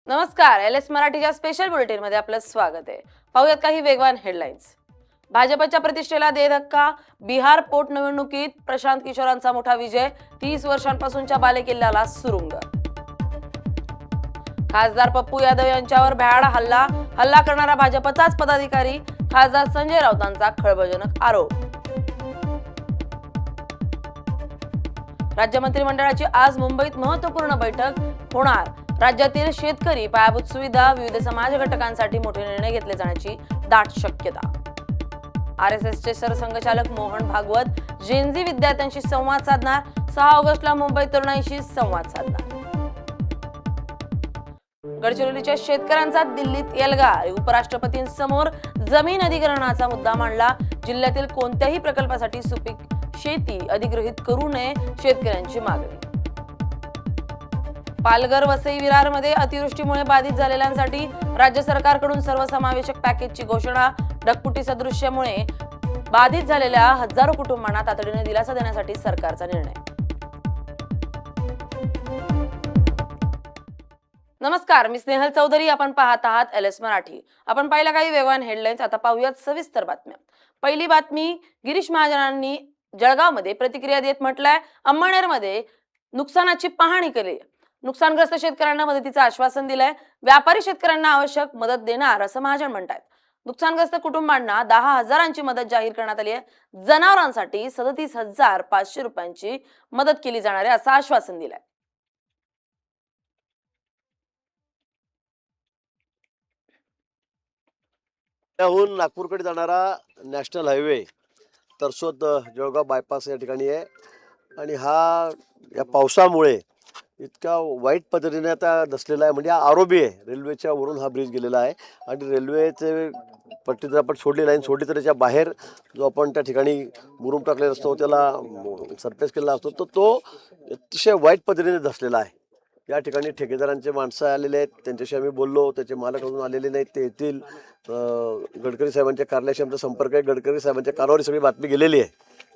नमस्कार, LS मराठीच्या special bulletin मध्ये आपलं स्वागत आहे। पाहूयात काही वेगवान हेडलाईन्स। भाजपच्या प्रतिष्ठेला दे धक्का, बिहार पोटनिवडणुकीत प्रशांत किशोरांचा मोठा विजय, 30 वर्षांपासूनच्या बालेकिल्ल्याला सुरुंग। खासदार पप्पू यादव यांच्यावर भ्याड हल्ला करणारा भाजपचाच पदाधिकारी, खासदार संजय राऊतांचा खळबळजनक आरोप। राज्य मंत्रिमंडळाची आज मुंबईत महत्त्वपूर्ण बैठक होणार। राज्यातील शेतकरी, पायाभूत सुविधा, विविध समाज घटकांसाठी मोठे निर्णय घेतले जाण्याची दाट शक्यता। RSSचे सरसंघचालक मोहन भागवत जेनझी विद्यार्थ्यांशी संवाद साधणार। 6 ऑगस्टला मुंबईत तरुणाईशी संवाद साधणार। गडचिरोलीच्या शेतकऱ्यांचा दिल्लीत एल्गार, उपराष्ट्रपतींसमोर जमीन अधिग्रहणाचा मुद्दा मांडला। जिल्ह्यातील कोणत्याही प्रकल्पासाठी सुपीक शेती अधिग्रहित करू नये, शेतकऱ्यांची मागणी। पालघर, वसई, विरारमध्ये अतिवृष्टीमुळे बाधित झालेल्यांसाठी राज्य सरकारकडून सर्वसमावेशक पॅकेजची घोषणा। ढगफुटी सदृश्यामुळे बाधित झालेल्या हजारो कुटुंबांना तातडीने दिलासा देण्यासाठी सरकारचा निर्णय। नमस्कार, मी स्नेहल चौधरी, आपण पाहत आहात LS मराठी। आपण पाहिला काही वेगवान हेडलाईन्स, आता पाहूयात सविस्तर बातम्या। पहिली बातमी, गिरीश महाजनांनी जळगावमध्ये प्रतिक्रिया देत म्हटलंय, अंमळनेरमध्ये नुकसानाची पाहणी केली, नुकसानग्रस्त शेतकऱ्यांना मदतीचं आश्वासन दिलंय। व्यापारी शेतकऱ्यांना आवश्यक मदत देणार असं महाजन म्हणतात। नुकसानग्रस्त कुटुंबांना 10,000ची मदत जाहीर करण्यात आली आहे। जनावरांसाठी 37,500 रुपयांची मदत केली जाणार आहे असं आश्वासन दिलंय। पुण्याहून नागपूरकडे जाणारा national highway Tarsod Jalgaon bypass या ठिकाणी आहे आणि हा या पावसामुळे इतका वाईट पद्धतीने आता दसलेला आहे। म्हणजे हा आरोबी आहे, रेल्वेच्या वरून हा ब्रिज गेलेला आहे आणि रेल्वेचे पट्टी जर आपण सोडली, लाईन सोडली तर त्याच्या बाहेर जो आपण त्या ठिकाणी मुरुम टाकलेला असतो, त्याला सरफेस केलेला असतो, तो अतिशय वाईट पद्धतीने दसलेला आहे। या ठिकाणी ठेकेदारांचे माणसं आलेले आहेत, त्यांच्याशी आम्ही बोललो, त्याचे मालक अजून आलेले नाहीत, ते येतील। गडकरी साहेबांच्या कार्यालयाशी आमचा संपर्क आहे, गडकरी साहेबांच्या कानावर सगळी बातमी गेलेली आहे,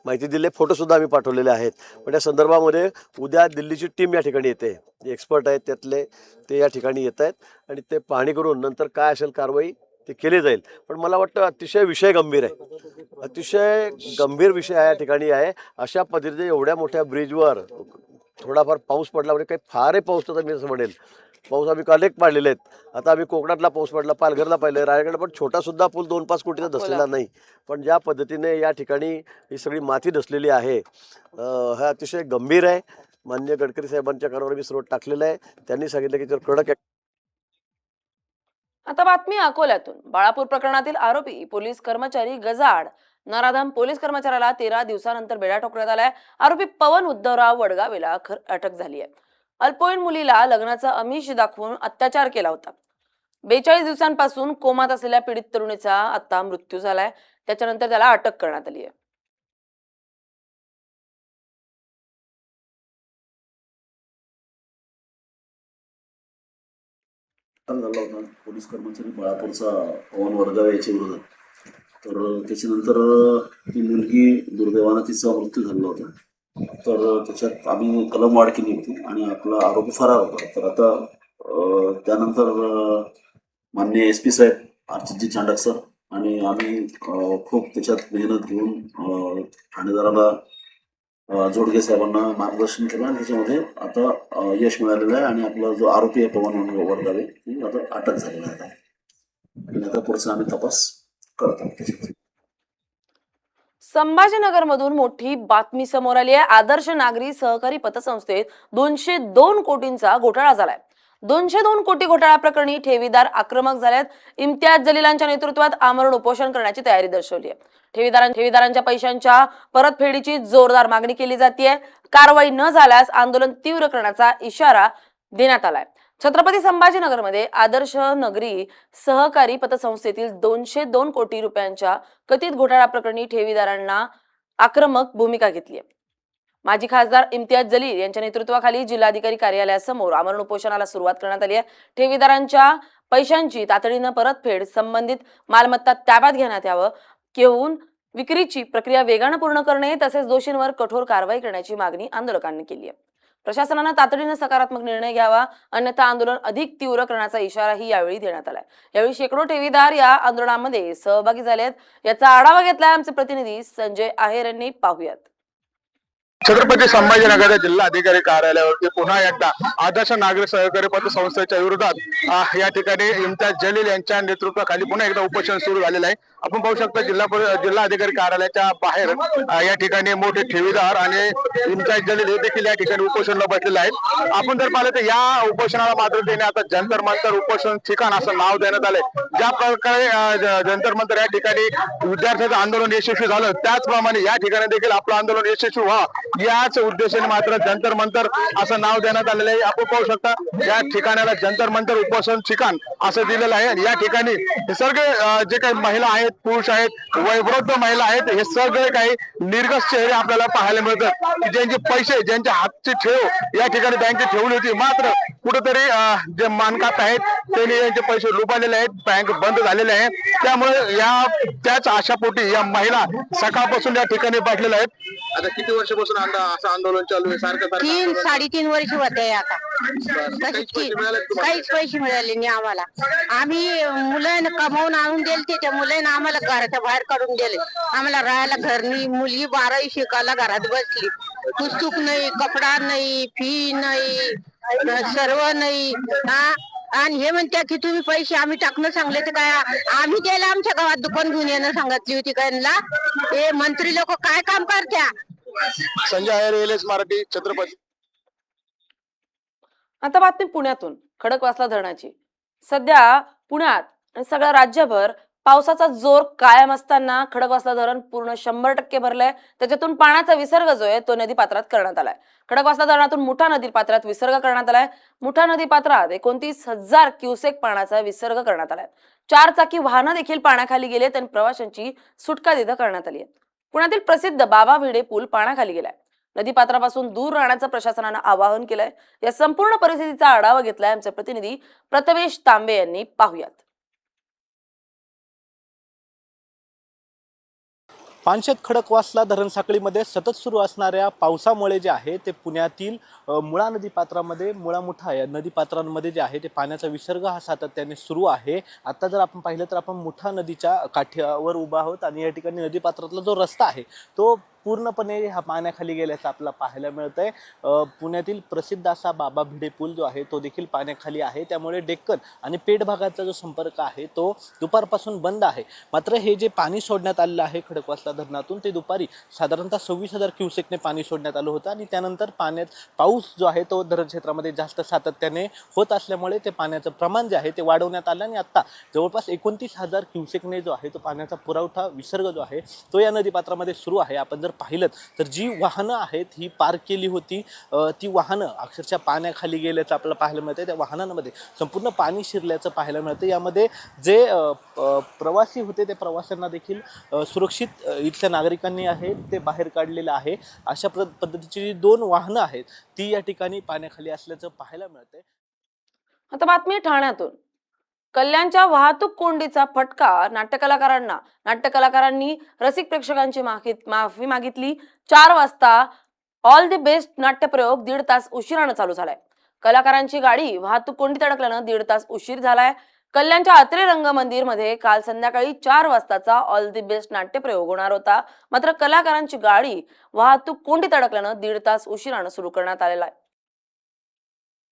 माहिती दिली, फोटोसुद्धा आम्ही पाठवलेले आहेत। पण या संदर्भामध्ये उद्या दिल्लीची टीम या ठिकाणी येते, जे एक्सपर्ट आहेत त्यातले ते या ठिकाणी येत आहेत आणि ते पाहणी करून नंतर काय असेल कारवाई ते केली जाईल। पण मला वाटतं अतिशय विषय गंभीर आहे, अतिशय गंभीर विषय या ठिकाणी आहे। अशा पद्धतीने एवढ्या मोठ्या ब्रिजवर थोडाफार पाऊस पडला म्हणजे काही फारही पाऊस तर मी असं म्हणेल, पाऊस आम्ही काल पाडलेले आहेत। आता आम्ही कोकणातला पाऊस पडला, पालघरला पाहिलं, रायगड पण छोटा सुद्धा पूल 2-5 कोटीचा दसलेला नाही। पण ज्या पद्धतीने या ठिकाणी ही सगळी माती दसलेली आहे, हा अतिशय गंभीर आहे। माननीय गडकरी साहेबांच्या कानावर मी सर्व टाकलेलं आहे, त्यांनी सांगितलं की जर कडक। आता बातमी अकोल्यातून। बाळापूर प्रकरणातील आरोपी पोलीस कर्मचारी गजाड नराधम पोलीस कर्मचाऱ्याला 13 दिवसानंतर बेड्या ठोकण्यात आलाय। आरोपी पवन उद्धवराव वडगावेला अटक झाली आहे। अल्पवयीन मुलीला लग्नाचा आमिष दाखवून अत्याचार केला होता। 42 दिवसांपासून कोमात असलेल्या पीडित तरुणीचा आता मृत्यू झालाय, त्याच्यानंतर त्याला अटक करण्यात आली आहे। झाला होता पोलीस कर्मचारी बाळापूरचा पवन वडगावे याच्या विरोधात। तर त्याच्यानंतर ती मुलगी दुर्दैवानं तिचा मृत्यू झाला होता। तर त्याच्यात आम्ही कलम वाढ केली होती आणि आपला आरोपी फरार होता। तर आता त्यानंतर माननीय SP साहेब अर्चितजी चांडक सर आणि आम्ही खूप त्याच्यात मेहनत घेऊन ठाणेदाराला जोडगे साहेबांना मार्गदर्शन केलं आणि त्याच्यामध्ये आता यश मिळालेलं आहे आणि आपला जो आरोपी आहे पवन वडगावे ती आता अटक झालेला आहे आणि आता पुढचा आम्ही तपास करत आहोत। संभाजीनगरमधून मोठी बातमी समोर आली आहे। आदर्श नागरी सहकारी पतसंस्थेत 202 कोटींचा घोटाळा झालाय। 202 कोटी घोटाळा प्रकरणी ठेवीदार आक्रमक झाल्यात। इम्तियाज जलीलांच्या नेतृत्वात आमरण उपोषण करण्याची तयारी दर्शवली आहे। ठेवीदारांच्या पैशांच्या परतफेडीची जोरदार मागणी केली जाते। कारवाई न झाल्यास आंदोलन तीव्र करण्याचा इशारा देण्यात आलाय। छत्रपती संभाजीनगरमध्ये आदर्श नगरी सहकारी पतसंस्थेतील 202 कोटी रुपयांच्या कथित घोटाळा प्रकरणी ठेवीदारांना आक्रमक भूमिका घेतली आहे। माजी खासदार इम्तियाज जलील यांच्या नेतृत्वाखाली जिल्हाधिकारी कार्यालयासमोर आमरण उपोषणाला सुरुवात करण्यात आली आहे। ठेवीदारांच्या पैशांची तातडीने परतफेड, संबंधित मालमत्ता ताब्यात घेण्यात यावं, घेऊन विक्रीची प्रक्रिया वेगाने पूर्ण करणे तसेच दोषींवर कठोर कारवाई करण्याची मागणी आंदोलकांनी केली आहे। प्रशासनानं तातडीने सकारात्मक निर्णय घ्यावा, अन्यथा आंदोलन अधिक तीव्र करण्याचा इशाराही यावेळी देण्यात आलाय। यावेळी शेकडो ठेवीदार या आंदोलनामध्ये सहभागी झालेत। याचा आढावा घेतलाय आमचे प्रतिनिधी संजय आहेर यांनी। पाहूयात। छत्रपती संभाजीनगर जिल्हा अधिकारी कार्यालयावरती पुन्हा एकदा आदर्श नागरी सहकारी पतसंस्थेच्या विरोधात या ठिकाणी इम्तियाज जलील यांच्या नेतृत्वाखाली पुन्हा एकदा उपोषण सुरू झालेलं आहे। आपण पाहू शकता जिल्हा अधिकारी कार्यालयाच्या बाहेर या ठिकाणी मोठे ठेवीदार आणि इम्तियाज जलील हे देखील या ठिकाणी उपोषणाला बसलेले आहेत। आपण जर पाहिलं तर या उपोषणाला मात्र देणे आता जंतर मंतर उपोषण ठिकाण असं नाव देण्यात आलंय। ज्या प्रकारे जंतर मंतर या ठिकाणी विद्यार्थ्यांचं आंदोलन यशस्वी झालं, त्याचप्रमाणे या ठिकाणी देखील आपलं आंदोलन यशस्वी व्हावं याच उद्देशाने मात्र जंतर मंतर असं नाव देण्यात आलेलं आहे। आपण पाहू शकता या ठिकाणाला जंतर मंतर उपोषण ठिकाण असं दिलेलं आहे। आणि या ठिकाणी हे सगळे जे काही महिला आहेत, पुरुष आहेत, वयोवृद्ध महिला आहेत, हे सगळे काही निर्गस चेहरे आपल्याला पाहायला मिळतात की ज्यांचे पैसे, ज्यांच्या हातची ठेव या ठिकाणी बँकेत ठेवली होती, मात्र कुठेतरी जे मानकात आहेत त्यांनी यांचे पैसे लुबाडलेले आहेत, बँक बंद झालेले आहे। त्यामुळे त्याच आशापोटी या महिला सकाळपासून या ठिकाणी बसलेल्या आहेत। आता किती वर्षापासून असं आंदोलन चालू आहे? सारखं 3-3.5 वर्ष होते आता। काहीच पैसे मिळाले नाही आम्हाला। आम्ही मुलांना कमावून आणून दिले, त्या मुलांना आम्हाला घराच्या बाहेर काढून दिले। आम्हाला राहायला घर नाही, मुलगी 12वी शिकायला घरात बसली, पुस्तक नाही, कपडा नाही, फी नाही, सर्व नाही। आणि हे म्हणतात की तुम्ही पैसे आम्ही टाकणं सांगले तर काय आम्ही गेले आमच्या गावात दुकान घेऊन येणं सांगितली होती त्यांना। हे मंत्री लोक काय काम करत्या? संजय आहेर, एलएस मराठी, छत्रपती। आता बातमी पुण्यातून। खडकवासला धरणाची। सध्या पुण्यात आणि सगळ्या राज्यभर पावसाचा जोर कायम असताना खडकवासला धरण पूर्ण 100% भरलंय। त्याच्यातून पाण्याचा विसर्ग जो आहे तो नदीपात्रात करण्यात आलाय। खडकवासला धरणातून मुठा नदीपात्रात विसर्ग करण्यात आलाय। मुठा नदीपात्रात 29,000 क्युसेक पाण्याचा विसर्ग करण्यात आलाय। 4 चाकी वाहनं देखील पाण्याखाली गेलेत आणि प्रवाशांची सुटका तिथं करण्यात आली आहे। पुण्यातील प्रसिद्ध बाबा भिडे पूल पाण्याखाली गेलाय। नदीपात्रापासून दूर राहण्याचं प्रशासनानं आवाहन केलंय। या संपूर्ण परिस्थितीचा आढावा घेतलाय आमचे प्रतिनिधी प्रथमेश तांबे यांनी। पाहुयात। पानशेत खडकवासला धरण साखळीमध्ये सतत सुरू असणाऱ्या पावसामुळे जे आहे ते पुण्यातील मुळा नदीपात्रामध्ये, मुळा मुठा या नदीपात्रांमध्ये जे आहे ते पाण्याचा विसर्ग हा सातत्याने सुरू आहे। आता जर आपण पाहिलं तर आपण मुठा नदीच्या काठावर उभा आहोत आणि या ठिकाणी नदीपात्रातला जो रस्ता आहे तो पूर्णपणे हा पाण्याखाली गेल्याचं आपल्याला पाहायला मिळतंय। पुण्यातील प्रसिद्ध असा बाबा भिडे पूल जो आहे तो देखील पाण्याखाली आहे। त्यामुळे डेक्कन आणि पेठ भागाचा जो संपर्क आहे तो दुपारपासून बंद आहे। मात्र हे जे पाणी सोडण्यात आलेलं आहे खडकवासला धरणातून ते दुपारी साधारणतः 26,000 क्युसेकने पाणी सोडण्यात आलं होतं आणि त्यानंतर पाऊस जो आहे तो धरण क्षेत्रामध्ये जास्त सातत्याने होत असल्यामुळे ते पाण्याचं प्रमाण जे आहे ते वाढवण्यात आलं आणि आता जवळपास 29,000 क्युसेकने जो आहे तो पाण्याचा पुरवठा विसर्ग जो आहे तो या नदीपात्रामध्ये सुरू आहे। आपण जर पाहिलं तर जी वाहनं आहेत ही पार्क केली होती, ती वाहनं अक्षरशः पाण्याखाली गेल्याचं आपल्याला पाहायला मिळतं। त्या वाहनांमध्ये संपूर्ण पाणी शिरल्याचं पाहायला मिळतं। यामध्ये जे प्रवासी होते त्या प्रवाशांना देखील सुरक्षित इथल्या नागरिकांनी आहे ते बाहेर काढलेलं आहे। अशा पद्धतीची जी 2 वाहनं आहेत ती या ठिकाणी पाण्याखाली असल्याचं पाहायला मिळतंय। आता बातमी ठाण्यातून। कल्याणच्या वाहतूक कोंडीचा फटका नाट्यकलाकारांना। नाट्यकलाकारांनी रसिक प्रेक्षकांची माफी मागितली। 4 वाजता ऑल द बेस्ट नाट्यप्रयोग 1.5 तास उशिरानं चालू झालाय। कलाकारांची गाडी वाहतूक कोंडीत अडकल्यानं 1.5 तास उशीर झालाय। कल्याणच्या अत्रे रंगमंदिर मध्ये काल संध्याकाळी 4 वाजताचा ऑल द बेस्ट नाट्यप्रयोग होणार होता, मात्र कलाकारांची गाडी वाहतूक कोंडीत अडकल्यानं 1.5 तास उशिरानं सुरू करण्यात आलेला आहे।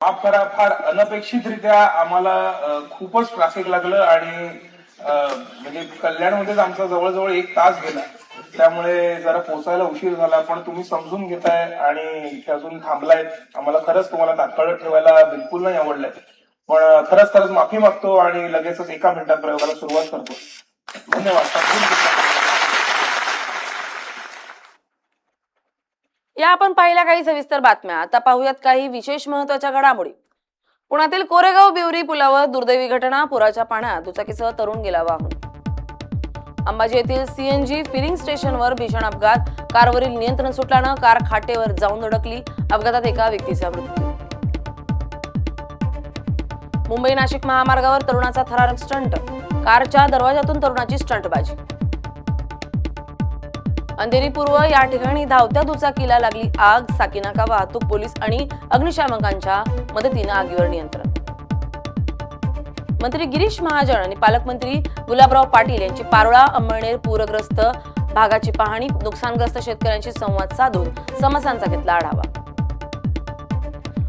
माफ करा, फार अनपेक्षितरित्या आम्हाला खूपच ट्रॅफिक लागलं आणि म्हणजे कल्याणमध्येच आमचा जवळजवळ 1 तास गेला। त्यामुळे जरा पोहोचायला उशीर झाला, पण तुम्ही समजून घेताय आणि इथे अजून थांबलायत। आम्हाला खरंच तुम्हाला तात्काळ ठेवायला बिलकुल नाही आवडलंय, पण खरंच माफी मागतो आणि लगेचच 1 मिनिटात प्रयोगाला सुरुवात करतो। धन्यवाद। या आपण पाहिल्या काही सविस्तर बातम्या। आता पाहूयात काही विशेष महत्त्वाच्या घडामोडी। पुण्यातील कोरेगाव बिवरी पुलावर दुर्दैवी घटना। पुराच्या पाण्यात दुचाकीसह तरुण गेला वाहून। अंबाजी येथील सीएनजी फिलिंग स्टेशनवर भीषण अपघात। कारवरील नियंत्रण सुटल्यानं कार खाटेवर जाऊन धडकली। अपघातात एका व्यक्तीचा मृत्यू। मुंबई नाशिक महामार्गावर तरुणाचा थरारक स्टंट। कारच्या दरवाजातून तरुणाची स्टंटबाजी। अंधेरी पूर्व या ठिकाणी धावत्या दुचाकीला लागली आग. साकीनाका वाहतूक पोलीस आणि अग्निशामकांच्या मदतीने आगीवर नियंत्रण. मंत्री गिरीश महाजन आणि पालकमंत्री गुलाबराव पाटील यांची पारोळा अंमळनेर पूरग्रस्त भागाची पाहणी. नुकसानग्रस्त शेतकऱ्यांशी संवाद साधून समस्यांचा घेतला आढावा.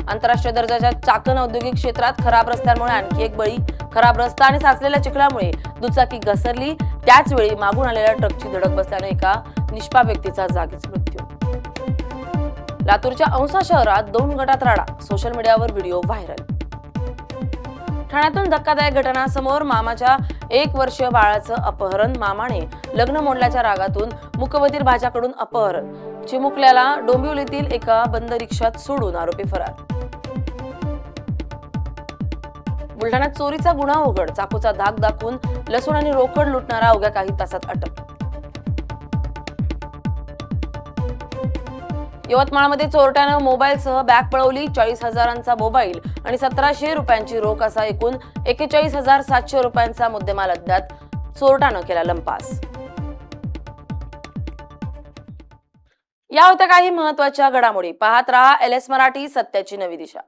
आंतरराष्ट्रीय दर्जाच्या चाकण औद्योगिक क्षेत्रात खराब रस्त्यांमुळे आणखी एक बळी. खराब रस्ता आणि साचलेल्या चिखलामुळे दुचाकी घसरली. त्याच वेळी मागून आलेल्या ट्रकची धडक बसल्याने एका निष्पाप व्यक्तीचा जागीच मृत्यू. लातूरच्या औसा शहरात 2 गटात राडा. सोशल मीडियावर व्हिडिओ व्हायरल. ठाण्यातून धक्कादायक घटना समोर. मामाच्या 1 वर्षीय बाळाचं अपहरण. मामाने लग्न मोडल्याच्या रागातून मुकबधीर भाच्याकडून अपहरण. चिमुकल्याला डोंबिवलीतील एका बंद रिक्षात सोडून आरोपी फरार. बुलढाण्यात चोरीचा गुन्हा उघड. चाकूचा धाक दाखवून लसूण आणि रोकड लुटणारा अवघ्या काही तासात अटक. यवतमाळमध्ये चोरट्यानं मोबाईलसह बॅग पळवली. 40,000चा मोबाईल आणि 1700 रुपयांची रोख असा एकूण 41,700 रुपयांचा मुद्देमाल अज्ञात. चोरट्यानं केला लंपास. या होत्या काही महत्त्वाच्या घडामोडी. पाहत रहा LS मराठी, सत्याची नवी दिशा.